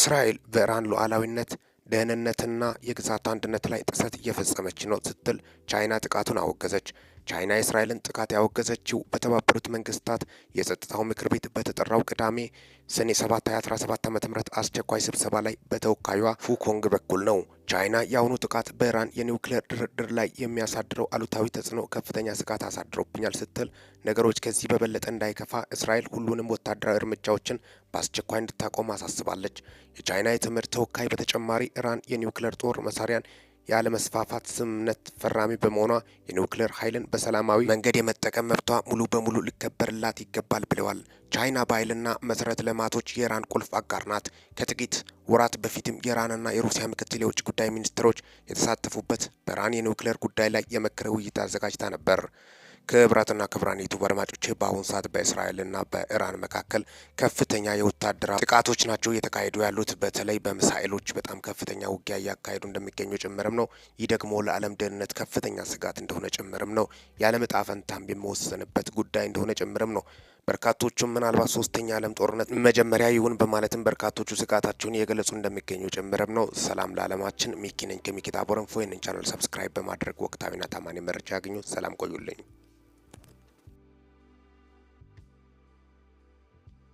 እስራኤል በኢራን ሉዓላዊነት ደህንነትና የግዛት አንድነት ላይ ጥሰት እየፈጸመች ነው ስትል ቻይና ጥቃቱን አወገዘች። ቻይና የእስራኤልን ጥቃት ያወገዘችው በተባበሩት መንግስታት የጸጥታው ምክር ቤት በተጠራው ቅዳሜ ሰኔ 7 2017 ዓ.ም አስቸኳይ ስብሰባ ላይ በተወካዩዋ ፉኮንግ በኩል ነው። ቻይና የአሁኑ ጥቃት በኢራን የኒውክሌር ድርድር ላይ የሚያሳድረው አሉታዊ ተጽዕኖ ከፍተኛ ስጋት አሳድሮብኛል ስትል ነገሮች ከዚህ በበለጠ እንዳይከፋ እስራኤል ሁሉንም ወታደራዊ እርምጃዎችን በአስቸኳይ እንድታቆም አሳስባለች። የቻይና የትምህርት ተወካይ በተጨማሪ ኢራን የኒውክሌር ጦር መሳሪያን ያለመስፋፋት ስምምነት ፈራሚ በመሆኗ የኒውክሌር ኃይልን በሰላማዊ መንገድ የመጠቀም መብቷ ሙሉ በሙሉ ሊከበርላት ይገባል ብለዋል። ቻይና በኃይልና መሰረተ ልማቶች የኢራን ቁልፍ አጋር ናት። ከጥቂት ወራት በፊትም የኢራንና የሩሲያ ምክትል የውጭ ጉዳይ ሚኒስትሮች የተሳተፉበት በኢራን የኒውክሌር ጉዳይ ላይ የመከረ ውይይት አዘጋጅታ ነበር። ክቡራትና ክቡራን ዩቲዩብ አድማጮች በአሁኑ ሰዓት በእስራኤልና በኢራን መካከል ከፍተኛ የወታደራዊ ጥቃቶች ናቸው እየተካሄዱ ያሉት። በተለይ በሚሳኤሎች በጣም ከፍተኛ ውጊያ እያካሄዱ እንደሚገኙ ጭምርም ነው። ይህ ደግሞ ለዓለም ደህንነት ከፍተኛ ስጋት እንደሆነ ጭምርም ነው። የዓለም ዕጣ ፈንታም የሚወሰንበት ጉዳይ እንደሆነ ጭምርም ነው። በርካቶቹም ምናልባት ሶስተኛ ዓለም ጦርነት መጀመሪያ ይሁን በማለትም በርካቶቹ ስጋታቸውን እየገለጹ እንደሚገኙ ጭምርም ነው። ሰላም ለዓለማችን። ሚኪ ነኝ ከሚኪታ ቦረንፎ። ይህንን ቻናል ሰብስክራይብ በማድረግ ወቅታዊና ታማኝ መረጃ ያገኙ። ሰላም ቆዩልኝ።